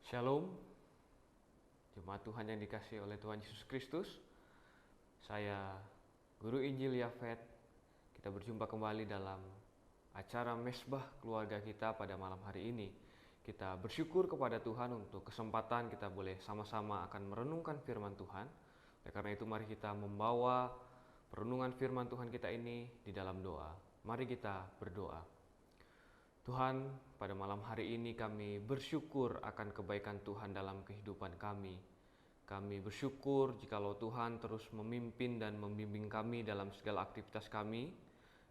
Shalom, jemaat Tuhan yang dikasihi oleh Tuhan Yesus Kristus. Saya Guru Injil Yafet. Kita berjumpa kembali dalam acara Mesbah keluarga kita pada malam hari ini. Kita bersyukur kepada Tuhan untuk kesempatan kita boleh sama-sama akan merenungkan firman Tuhan. Oleh karena itu mari kita membawa perenungan firman Tuhan kita ini di dalam doa. Mari kita berdoa. Tuhan, pada malam hari ini kami bersyukur akan kebaikan Tuhan dalam kehidupan kami. Kami bersyukur jikalau Tuhan terus memimpin dan membimbing kami dalam segala aktivitas kami.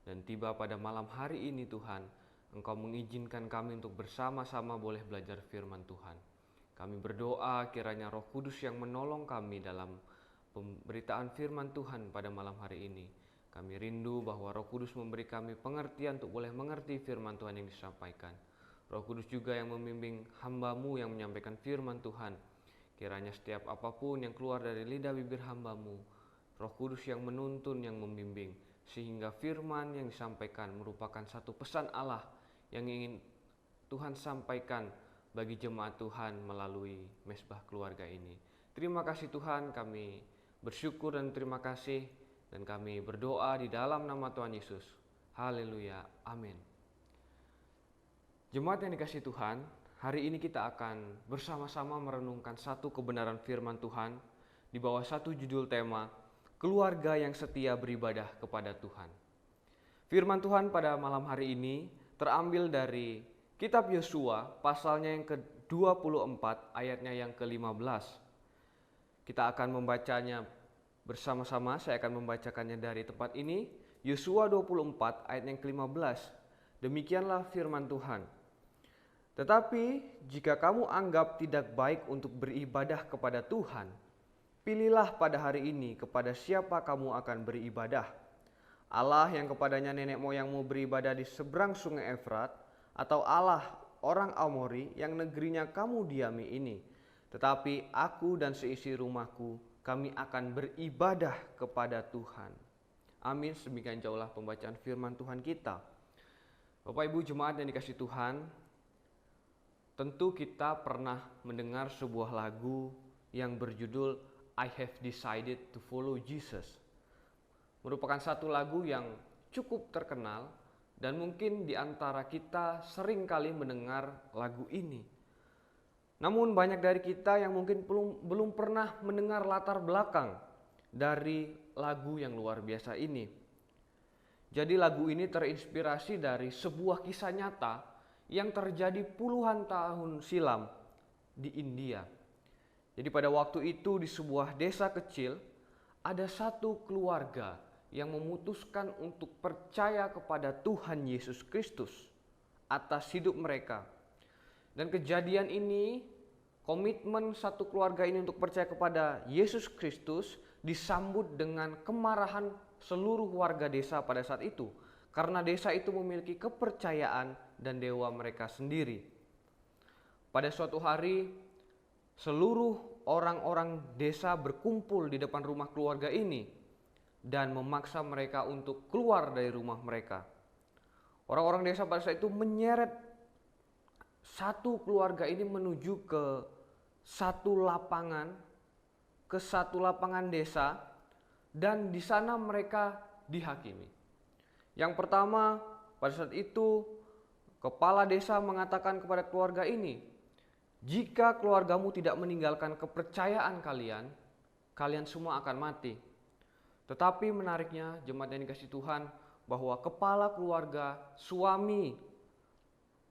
Dan tiba pada malam hari ini Tuhan, Engkau mengizinkan kami untuk bersama-sama boleh belajar firman Tuhan. Kami berdoa kiranya Roh Kudus yang menolong kami dalam pemberitaan firman Tuhan pada malam hari ini. Kami rindu bahwa Roh Kudus memberi kami pengertian untuk boleh mengerti firman Tuhan yang disampaikan. Roh Kudus juga yang membimbing hamba-Mu yang menyampaikan firman Tuhan. Kiranya setiap apapun yang keluar dari lidah bibir hamba-Mu, Roh Kudus yang menuntun, yang membimbing, sehingga firman yang disampaikan merupakan satu pesan Allah yang ingin Tuhan sampaikan bagi jemaat Tuhan melalui mesbah keluarga ini. Terima kasih Tuhan, kami bersyukur dan terima kasih. Dan kami berdoa di dalam nama Tuhan Yesus. Haleluya. Amin. Jemaat yang dikasihi Tuhan, hari ini kita akan bersama-sama merenungkan satu kebenaran firman Tuhan di bawah satu judul tema, Keluarga yang Setia Beribadah kepada Tuhan. Firman Tuhan pada malam hari ini terambil dari kitab Yosua, pasalnya yang ke-24, ayatnya yang ke-15. Kita akan membacanya bersama-sama. Saya akan membacakannya dari tempat ini. Yosua 24 ayat yang ke-15. Demikianlah firman Tuhan. Tetapi jika kamu anggap tidak baik untuk beribadah kepada Tuhan, pilihlah pada hari ini kepada siapa kamu akan beribadah. Allah yang kepadanya nenek moyangmu beribadah di seberang sungai Efrat, atau Allah orang Amori yang negerinya kamu diami ini. Tetapi aku dan seisi rumahku, kami akan beribadah kepada Tuhan. Amin. Sedemikian jauhlah pembacaan firman Tuhan kita. Bapak Ibu jemaat yang dikasihi Tuhan, tentu kita pernah mendengar sebuah lagu yang berjudul I Have Decided to Follow Jesus. Merupakan satu lagu yang cukup terkenal dan mungkin di antara kita sering kali mendengar lagu ini. Namun banyak dari kita yang mungkin belum pernah mendengar latar belakang dari lagu yang luar biasa ini. Jadi lagu ini terinspirasi dari sebuah kisah nyata yang terjadi puluhan tahun silam di India. Jadi pada waktu itu di sebuah desa kecil ada satu keluarga yang memutuskan untuk percaya kepada Tuhan Yesus Kristus atas hidup mereka. Dan kejadian ini, komitmen satu keluarga ini untuk percaya kepada Yesus Kristus disambut dengan kemarahan seluruh warga desa pada saat itu. Karena desa itu memiliki kepercayaan dan dewa mereka sendiri. Pada suatu hari, seluruh orang-orang desa berkumpul di depan rumah keluarga ini dan memaksa mereka untuk keluar dari rumah mereka. Orang-orang desa pada saat itu menyeret satu keluarga ini menuju ke satu lapangan desa, dan di sana mereka dihakimi. Yang pertama, pada saat itu kepala desa mengatakan kepada keluarga ini, jika keluargamu tidak meninggalkan kepercayaan kalian, kalian semua akan mati. Tetapi menariknya jemaat yang dikasihi Tuhan, bahwa kepala keluarga, suami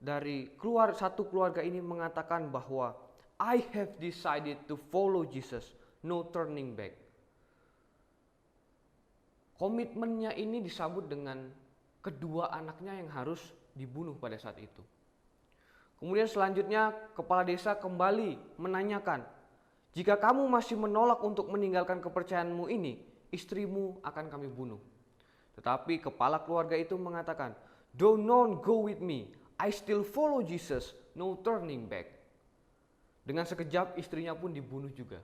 dari satu keluarga ini mengatakan bahwa I have decided to follow Jesus, no turning back. Komitmennya ini disambut dengan kedua anaknya yang harus dibunuh pada saat itu. Kemudian selanjutnya kepala desa kembali menanyakan, jika kamu masih menolak untuk meninggalkan kepercayaanmu ini, istrimu akan kami bunuh. Tetapi kepala keluarga itu mengatakan, do not go with me, I still follow Jesus, no turning back. Dengan sekejap istrinya pun dibunuh juga.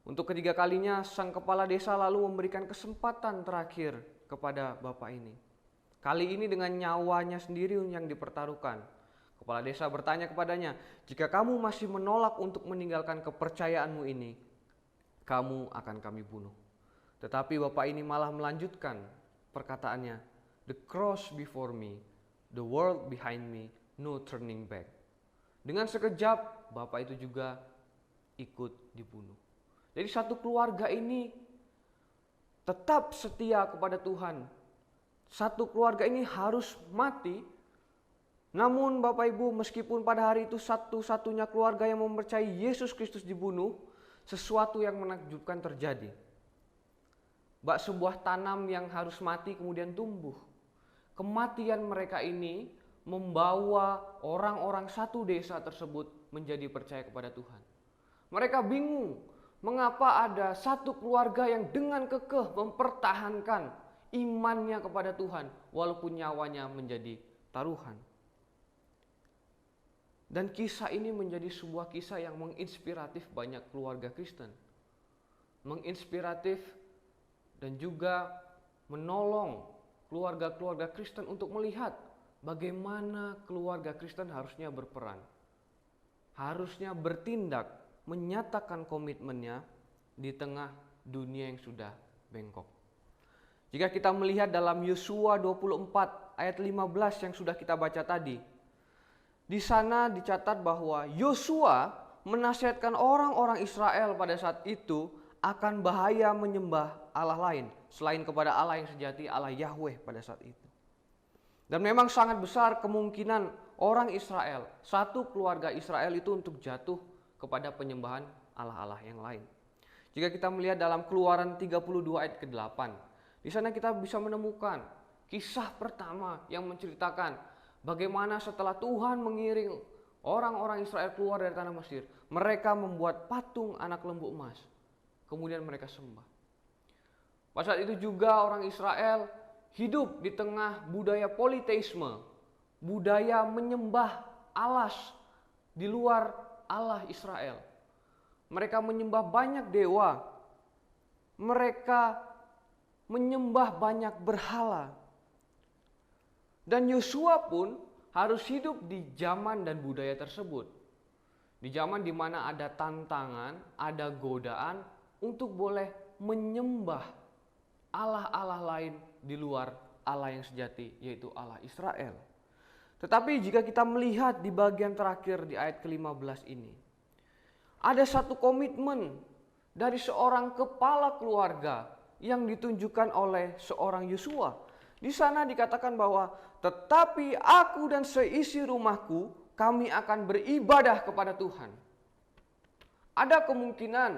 Untuk ketiga kalinya sang kepala desa lalu memberikan kesempatan terakhir kepada bapak ini. Kali ini dengan nyawanya sendiri yang dipertaruhkan. Kepala desa bertanya kepadanya, "Jika kamu masih menolak untuk meninggalkan kepercayaanmu ini, kamu akan kami bunuh." Tetapi bapak ini malah melanjutkan perkataannya, "The cross before me, the world behind me, no turning back." Dengan sekejap, bapak itu juga ikut dibunuh. Jadi satu keluarga ini tetap setia kepada Tuhan. Satu keluarga ini harus mati. Namun Bapak Ibu, meskipun pada hari itu satu-satunya keluarga yang mempercayai Yesus Kristus dibunuh, sesuatu yang menakjubkan terjadi. Sebuah tanam yang harus mati kemudian tumbuh. Kematian mereka ini membawa orang-orang satu desa tersebut menjadi percaya kepada Tuhan. Mereka bingung mengapa ada satu keluarga yang dengan kekeh mempertahankan imannya kepada Tuhan walaupun nyawanya menjadi taruhan. Dan kisah ini menjadi sebuah kisah yang menginspiratif banyak keluarga Kristen. Menginspiratif dan juga menolong keluarga-keluarga Kristen untuk melihat bagaimana keluarga Kristen harusnya berperan. Harusnya bertindak, menyatakan komitmennya di tengah dunia yang sudah bengkok. Jika kita melihat dalam Yosua 24 ayat 15 yang sudah kita baca tadi, di sana dicatat bahwa Yosua menasihatkan orang-orang Israel pada saat itu akan bahaya menyembah Allah lain selain kepada Allah yang sejati, Allah Yahweh pada saat itu. Dan memang sangat besar kemungkinan orang Israel, satu keluarga Israel itu untuk jatuh kepada penyembahan Allah-Allah yang lain. Jika kita melihat dalam Keluaran 32 ayat ke-8, di sana kita bisa menemukan kisah pertama yang menceritakan bagaimana setelah Tuhan mengiring orang-orang Israel keluar dari tanah Mesir, mereka membuat patung anak lembu emas. Kemudian mereka sembah. Pada saat itu juga orang Israel hidup di tengah budaya politeisme, budaya menyembah alas di luar Allah Israel. Mereka menyembah banyak dewa. Mereka menyembah banyak berhala. Dan Yosua pun harus hidup di zaman dan budaya tersebut. Di zaman di mana ada tantangan, ada godaan untuk boleh menyembah Allah-Allah lain di luar Allah yang sejati, yaitu Allah Israel. Tetapi jika kita melihat di bagian terakhir di ayat ke-15 ini, ada satu komitmen dari seorang kepala keluarga yang ditunjukkan oleh seorang Yosua. Di sana dikatakan bahwa tetapi aku dan seisi rumahku kami akan beribadah kepada Tuhan. Ada kemungkinan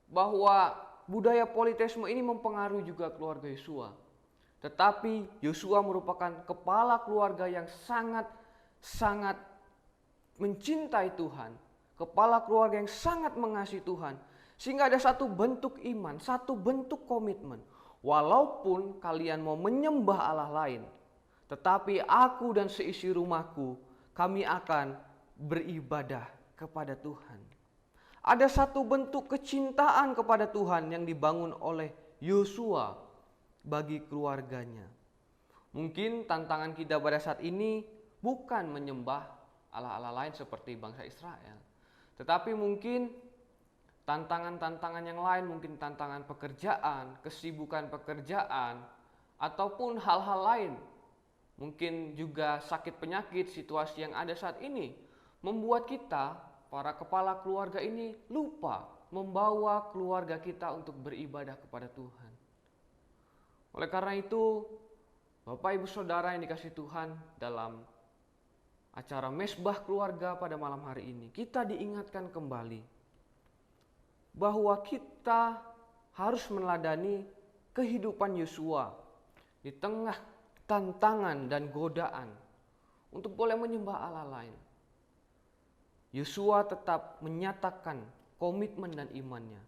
bahwa budaya politeisme ini mempengaruhi juga keluarga Yosua. Tetapi Yosua merupakan kepala keluarga yang sangat mencintai Tuhan, kepala keluarga yang sangat mengasihi Tuhan, sehingga ada satu bentuk iman, satu bentuk komitmen. Walaupun kalian mau menyembah Allah lain, tetapi aku dan seisi rumahku, kami akan beribadah kepada Tuhan. Ada satu bentuk kecintaan kepada Tuhan yang dibangun oleh Yosua bagi keluarganya. Mungkin tantangan kita pada saat ini bukan menyembah Allah-Allah lain seperti bangsa Israel, tetapi mungkin tantangan-tantangan yang lain, mungkin tantangan pekerjaan, kesibukan pekerjaan, ataupun hal-hal lain. Mungkin juga sakit penyakit, situasi yang ada saat ini membuat kita, para kepala keluarga ini, lupa membawa keluarga kita untuk beribadah kepada Tuhan. Oleh karena itu, Bapak Ibu Saudara yang dikasihi Tuhan, dalam acara Mesbah Keluarga pada malam hari ini, kita diingatkan kembali bahwa kita harus meneladani kehidupan Yosua di tengah tantangan dan godaan untuk boleh menyembah Allah lain. Yosua tetap menyatakan komitmen dan imannya.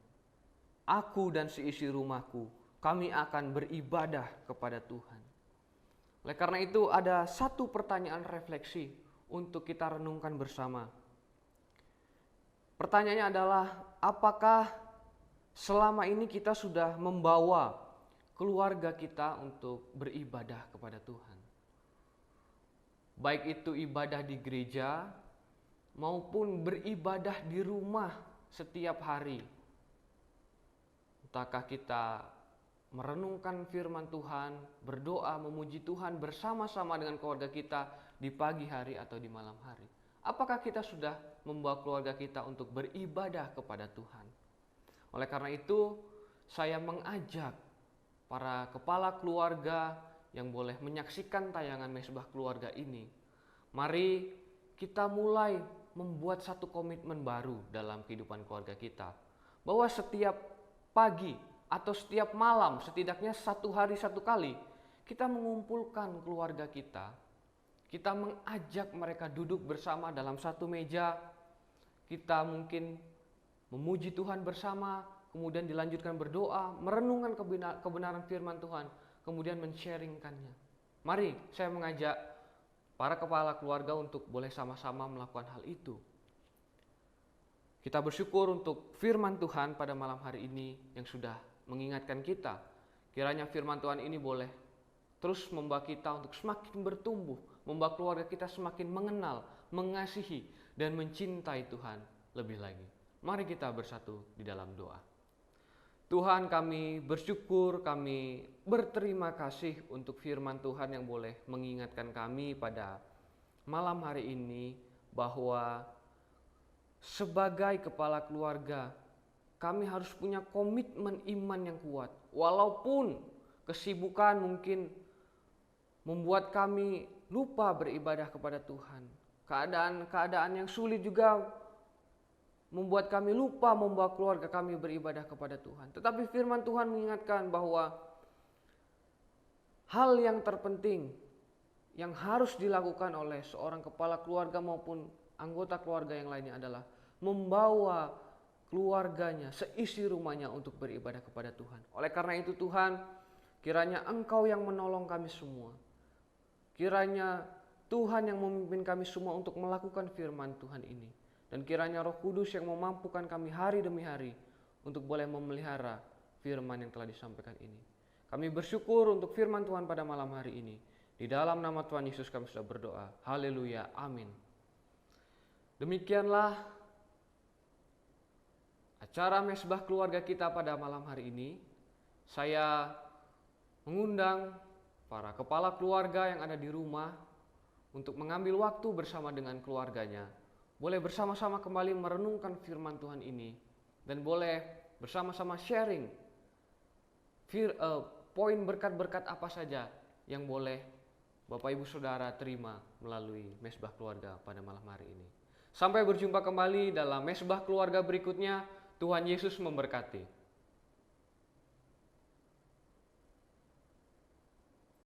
Aku dan seisi rumahku, kami akan beribadah kepada Tuhan. Oleh karena itu ada satu pertanyaan refleksi untuk kita renungkan bersama. Pertanyaannya adalah, apakah selama ini kita sudah membawa keluarga kita untuk beribadah kepada Tuhan? baik itu ibadah di gereja maupun beribadah di rumah setiap hari. Entahkah kita merenungkan firman Tuhan, berdoa, memuji Tuhan bersama-sama dengan keluarga kita di pagi hari atau di malam hari. Apakah kita sudah membawa keluarga kita untuk beribadah kepada Tuhan? Oleh karena itu, saya mengajak para kepala keluarga yang boleh menyaksikan tayangan Mesbah Keluarga ini. Mari kita mulai membuat satu komitmen baru dalam kehidupan keluarga kita. Bahwa setiap pagi atau setiap malam, setidaknya satu hari satu kali, kita mengumpulkan keluarga kita. Kita mengajak mereka duduk bersama dalam satu meja. Kita mungkin memuji Tuhan bersama, kemudian dilanjutkan berdoa, merenungkan kebenaran firman Tuhan, kemudian men-sharingkannya. Mari saya mengajak para kepala keluarga untuk boleh sama-sama melakukan hal itu. Kita bersyukur untuk firman Tuhan pada malam hari ini yang sudah mengingatkan kita. Kiranya firman Tuhan ini boleh terus membawa kita untuk semakin bertumbuh, membawa keluarga kita semakin mengenal, mengasihi, dan mencintai Tuhan lebih lagi. Mari kita bersatu di dalam doa. Tuhan, kami bersyukur, kami berterima kasih untuk firman Tuhan yang boleh mengingatkan kami pada malam hari ini bahwa sebagai kepala keluarga kami harus punya komitmen iman yang kuat. Walaupun kesibukan mungkin membuat kami lupa beribadah kepada Tuhan. Keadaan yang sulit juga membuat kami lupa membawa keluarga kami beribadah kepada Tuhan. Tetapi firman Tuhan mengingatkan bahwa hal yang terpenting yang harus dilakukan oleh seorang kepala keluarga maupun anggota keluarga yang lainnya adalah membawa keluarganya, seisi rumahnya untuk beribadah kepada Tuhan. Oleh karena itu Tuhan, kiranya Engkau yang menolong kami semua. Kiranya Tuhan yang memimpin kami semua untuk melakukan firman Tuhan ini. Dan kiranya Roh Kudus yang memampukan kami hari demi hari untuk boleh memelihara firman yang telah disampaikan ini. Kami bersyukur untuk firman Tuhan pada malam hari ini. Di dalam nama Tuhan Yesus kami sudah berdoa. Haleluya. Amin. Demikianlah acara Mesbah Keluarga kita pada malam hari ini. Saya mengundang para kepala keluarga yang ada di rumah untuk mengambil waktu bersama dengan keluarganya. Boleh bersama-sama kembali merenungkan firman Tuhan ini. Dan boleh bersama-sama sharing poin berkat-berkat apa saja yang boleh Bapak Ibu Saudara terima melalui Mesbah Keluarga pada malam hari ini. Sampai berjumpa kembali dalam Mesbah Keluarga berikutnya. Tuhan Yesus memberkati.